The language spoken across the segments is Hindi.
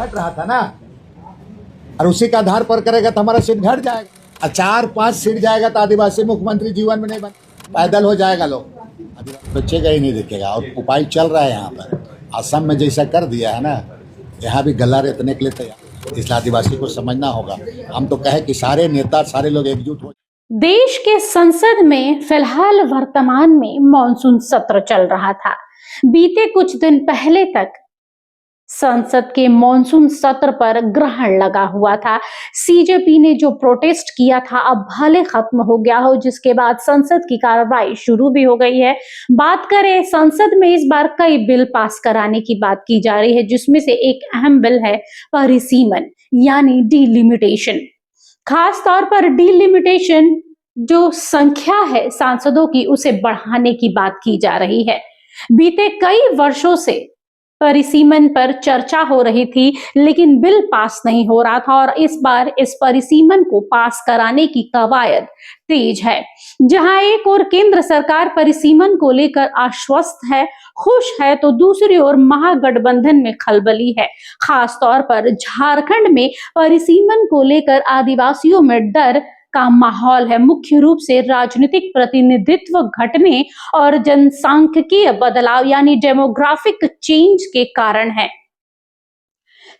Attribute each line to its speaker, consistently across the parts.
Speaker 1: घट रहा था ना, और उसी के आधार पर करेगा तो हमारा सीट घट जाएगा। 4-5 सीट जाएगा तो आदिवासी मुख्यमंत्री जीवन में नहीं बन, पैदल हो जाएगा लोग, बचेगा ही नहीं दिखेगा। और उपाय चल रहा है यहाँ पर, असम में जैसा कर दिया है ना, यहाँ भी गला रेतने के लिए तैयार। इसलिए आदिवासी को समझना होगा। हम तो कहे कि सारे नेता, सारे लोग एकजुट हो।
Speaker 2: देश के संसद में फिलहाल वर्तमान में मॉनसून सत्र चल रहा था। बीते कुछ दिन पहले तक संसद के मॉनसून सत्र पर ग्रहण लगा हुआ था। सीजेपी ने जो प्रोटेस्ट किया था अब भले खत्म हो गया हो, जिसके बाद संसद की कार्रवाई शुरू भी हो गई है। बात करें संसद में इस बार कई बिल पास कराने की बात की जा रही है, जिसमें से एक अहम बिल है परिसीमन यानी डिलिमिटेशन। खास तौर पर डिलिमिटेशन जो संख्या है सांसदों की उसे बढ़ाने की बात की जा रही है। बीते कई वर्षों से परिसीमन पर चर्चा हो रही थी, लेकिन बिल पास नहीं हो रहा था और इस बार इस परिसीमन को पास कराने की कवायद तेज है। जहां एक ओर केंद्र सरकार परिसीमन को लेकर आश्वस्त है, खुश है, तो दूसरी ओर महागठबंधन में खलबली है। खास तौर पर झारखंड में परिसीमन को लेकर आदिवासियों में डर का माहौल है, मुख्य रूप से राजनीतिक प्रतिनिधित्व घटने और जनसांख्यिकीय बदलाव यानी डेमोग्राफिक चेंज के कारण है।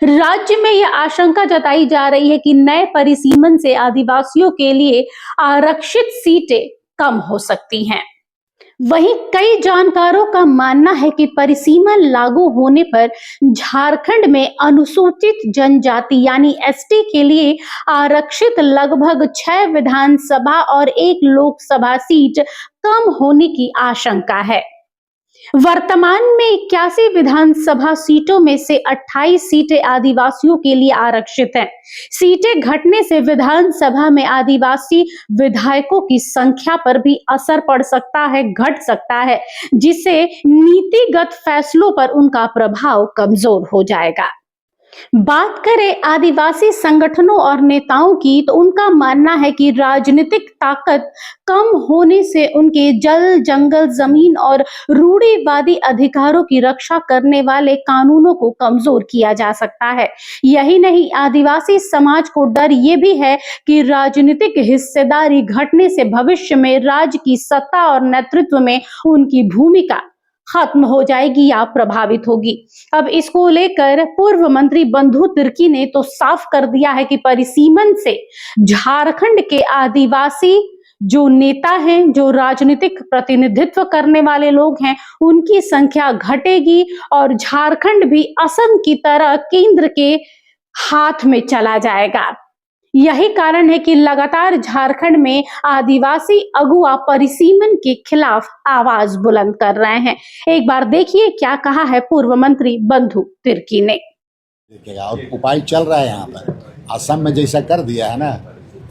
Speaker 2: राज्य में यह आशंका जताई जा रही है कि नए परिसीमन से आदिवासियों के लिए आरक्षित सीटें कम हो सकती हैं। वहीं कई जानकारों का मानना है कि परिसीमन लागू होने पर झारखंड में अनुसूचित जनजाति यानी एसटी के लिए आरक्षित लगभग 6 विधानसभा और 1 लोकसभा सीट कम होने की आशंका है। वर्तमान में 81 विधानसभा सीटों में से 28 सीटें आदिवासियों के लिए आरक्षित हैं। सीटें घटने से विधानसभा में आदिवासी विधायकों की संख्या पर भी असर पड़ सकता है, घट सकता है, जिससे नीतिगत फैसलों पर उनका प्रभाव कमजोर हो जाएगा। बात करें आदिवासी संगठनों और नेताओं की, तो उनका मानना है कि राजनीतिक ताकत कम होने से उनके जल, जंगल, जमीन और रूढ़िवादी अधिकारों की रक्षा करने वाले कानूनों को कमजोर किया जा सकता है। यही नहीं, आदिवासी समाज को डर ये भी है कि राजनीतिक हिस्सेदारी घटने से भविष्य में राज्य की सत्ता और नेतृत्व में उनकी भूमिका खत्म हो जाएगी या प्रभावित होगी। अब इसको लेकर पूर्व मंत्री बंधु तिर्की ने तो साफ कर दिया है कि परिसीमन से झारखंड के आदिवासी जो नेता हैं, जो राजनीतिक प्रतिनिधित्व करने वाले लोग हैं, उनकी संख्या घटेगी और झारखंड भी असम की तरह केंद्र के हाथ में चला जाएगा। यही कारण है कि लगातार झारखंड में आदिवासी अगुआ परिसीमन के खिलाफ आवाज बुलंद कर रहे हैं। एक बार देखिए क्या कहा है पूर्व मंत्री बंधु तिर्की ने।
Speaker 1: देखिएगा, और उपाय चल रहा है यहाँ पर, असम में जैसा कर दिया है ना,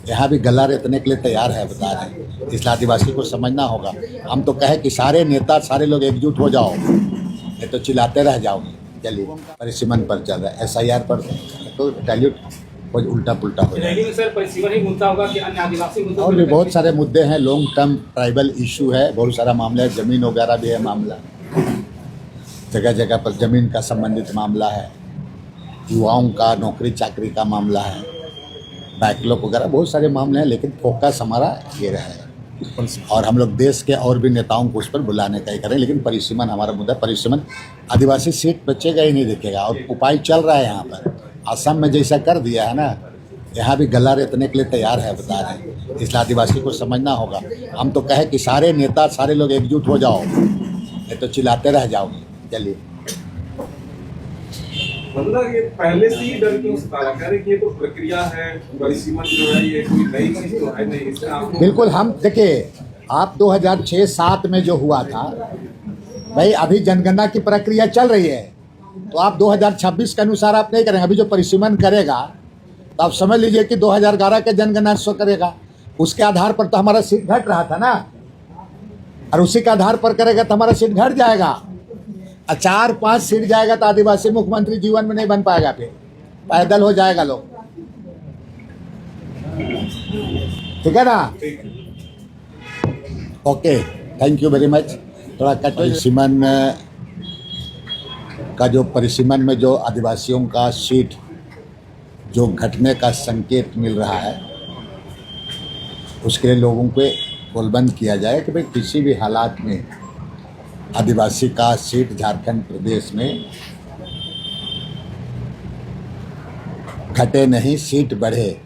Speaker 1: यहाँ भी गला रेतने के लिए तैयार है, बता रहे हैं। इसलिए आदिवासी को समझना होगा। हम तो कहे कि सारे नेता, सारे लोग एकजुट हो जाओ, नहीं तो चिल्लाते रह जाओगे। चलिए, परिसीमन पर चल रहा है, SIR पर तो डाइल्यूट कुछ उल्टा पुल्टा हो जाएगा।
Speaker 3: सर, परिसीमन ही मुद्दा होगा कि अन्य आदिवासी मुद्दों
Speaker 1: और भी बहुत सारे मुद्दे हैं, लॉन्ग टर्म ट्राइबल इशू है, बहुत सारा मामला है, जमीन वगैरह भी है मामला, जगह जगह पर जमीन का संबंधित मामला है, युवाओं का नौकरी चाकरी का मामला है, बैकलॉग वगैरह बहुत सारे मामले हैं। लेकिन फोकस हमारा ये रहा है और हम लोग देश के और भी नेताओं को उस पर बुलाने का ही करें। लेकिन परिसीमन हमारा मुद्दा, परिसीमन आदिवासी सीट बचेगा ही नहीं दिखेगा। और उपाय चल रहा है यहाँ पर, असम में जैसा कर दिया है ना, यहाँ भी गला रेतने के लिए तैयार है, बता रहे हैं। इसलिए आदिवासी को समझना होगा। हम तो कहे कि सारे नेता, सारे लोग एकजुट हो जाओ, नहीं तो चिल्लाते रह जाओगे। चलिए,
Speaker 4: मतलब ये पहले से ही डर क्यों सताया? कह रहे कि ये तो प्रक्रिया है, परिसीमन जो है ये कोई नई चीज तो है नहीं। इससे आपको
Speaker 1: बिल्कुल, हम देखिए, आप 2006-07 में जो हुआ था भाई, अभी जनगणना की प्रक्रिया चल रही है, तो आप 2026 के अनुसार आप नहीं करेंगे। अभी जो परिसीमन करेगा तो आप समझ लीजिए कि 2011 के जनगणना शो करेगा, उसके आधार पर तो हमारा सीट घट रहा था ना, और उसी के आधार पर करेगा तो हमारा सीट घट जाएगा। 4-5 सीट जाएगा तो आदिवासी मुख्यमंत्री जीवन में नहीं बन पाएगा, फिर पैदल हो जाएगा लोग। ठीक है ना? Okay, thank you very much. थोड़ा कट। परिसीमन का जो परिसीमन में जो आदिवासियों का सीट जो घटने का संकेत मिल रहा है, उसके लिए लोगों को गोलबंद किया जाए कि भाई किसी भी हालात में आदिवासी का सीट झारखंड प्रदेश में घटे नहीं, सीट बढ़े।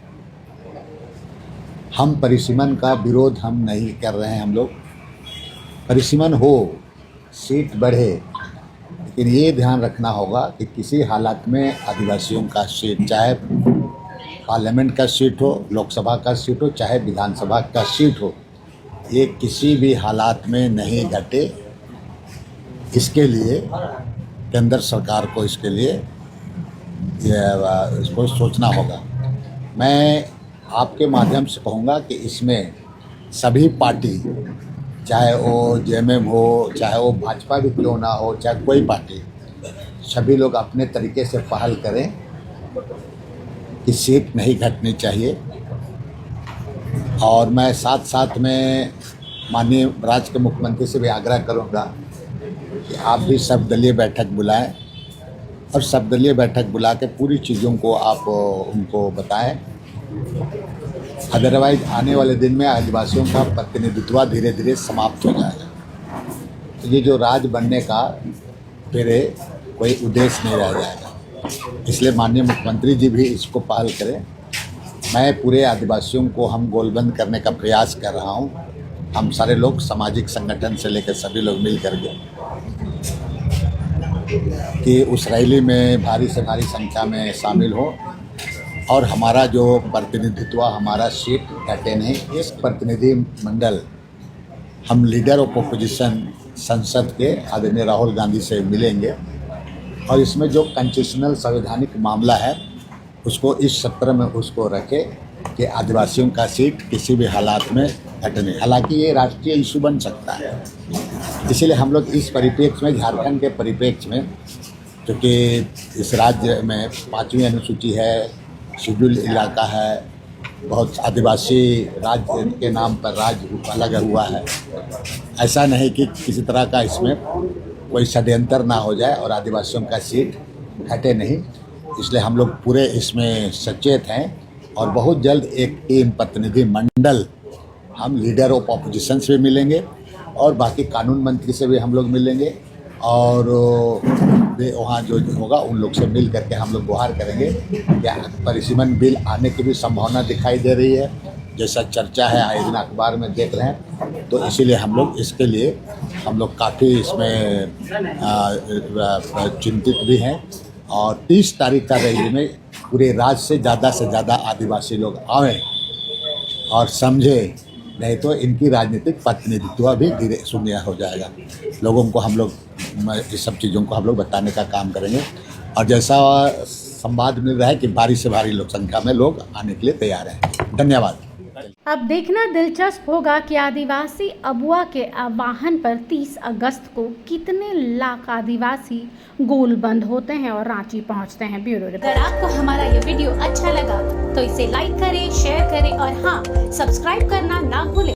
Speaker 1: हम परिसीमन का विरोध हम नहीं कर रहे हैं, हम लोग परिसीमन हो, सीट बढ़े, लेकिन ये ध्यान रखना होगा कि किसी हालात में आदिवासियों का सीट, चाहे पार्लियामेंट का सीट हो, लोकसभा का सीट हो, चाहे विधानसभा का सीट हो, ये किसी भी हालात में नहीं घटे। इसके लिए केंद्र सरकार को इसके लिए इसको सोचना होगा। मैं आपके माध्यम से कहूँगा कि इसमें सभी पार्टी, चाहे वो जेएमएम हो, चाहे वो भाजपा भी क्यों ना हो, चाहे कोई पार्टी, सभी लोग अपने तरीके से पहल करें कि सीट नहीं घटनी चाहिए। और मैं साथ साथ में माननीय राज्य के मुख्यमंत्री से भी आग्रह करूंगा कि आप भी सर्वदलीय बैठक बुलाएं और सर्वदलीय बैठक बुला के पूरी चीज़ों को आप उनको बताएं। अदरवाइज आने वाले दिन में आदिवासियों का प्रतिनिधित्व धीरे धीरे समाप्त हो जाएगा। तो ये जो राज बनने का फिर कोई उद्देश्य नहीं रह जाएगा। इसलिए माननीय मुख्यमंत्री जी भी इसको पहल करें। मैं पूरे आदिवासियों को हम गोलबंद करने का प्रयास कर रहा हूँ। हम सारे लोग, सामाजिक संगठन से लेकर सभी लोग मिल करके, कि उस रैली में भारी से भारी संख्या में शामिल हो और हमारा जो प्रतिनिधित्व, हमारा सीट घटे नहीं। इस प्रतिनिधि मंडल हम लीडर ऑफ अपोजिशन संसद के आदरणीय राहुल गांधी से मिलेंगे और इसमें जो कॉन्स्टिट्यूशनल संवैधानिक मामला है उसको इस सत्र में उसको रखे कि आदिवासियों का सीट किसी भी हालात में घटने। हालांकि ये राष्ट्रीय इशू बन सकता है, इसीलिए हम लोग इस परिप्रेक्ष्य में, झारखंड के परिप्रेक्ष्य में, क्योंकि इस राज्य में 5वीं अनुसूची है, शेड्यूल इलाका है, बहुत आदिवासी राज्य के नाम पर राज्य अलग हुआ है। ऐसा नहीं कि किसी तरह का इसमें कोई षड्यंत्र ना हो जाए और आदिवासियों का सीट घटे नहीं। इसलिए हम लोग पूरे इसमें सचेत हैं और बहुत जल्द एक टीम, प्रतिनिधि मंडल, हम लीडर ऑफ अपोजिशन से भी मिलेंगे और बाकी कानून मंत्री से भी हम लोग मिलेंगे और वहाँ जो होगा उन लोग से मिल करके हम लोग गुहार करेंगे। क्या परिसीमन बिल आने की भी संभावना दिखाई दे रही है, जैसा चर्चा है आए दिन अखबार में देख रहे हैं। तो इसीलिए हम लोग इसके लिए हम लोग काफ़ी इसमें चिंतित भी हैं और 30 तारीख का रैली में पूरे राज्य से ज़्यादा आदिवासी लोग आवें और समझे, नहीं तो इनकी राजनीतिक प्रतिनिधित्व भी धीरे शून्य हो जाएगा। लोगों को हम लोग इस सब चीज़ों को हम लोग बताने का काम करेंगे और जैसा संवाद मिल रहा है कि भारी से भारी लोग संख्या में लोग आने के लिए तैयार हैं। धन्यवाद।
Speaker 2: अब देखना दिलचस्प होगा कि आदिवासी अबुआ के आह्वान पर 30 अगस्त को कितने लाख आदिवासी गोलबंद होते हैं और रांची पहुंचते हैं। Bureau report.
Speaker 5: अगर आपको हमारा ये वीडियो अच्छा लगा तो इसे लाइक करें, शेयर करें और हाँ, सब्सक्राइब करना ना भूलें।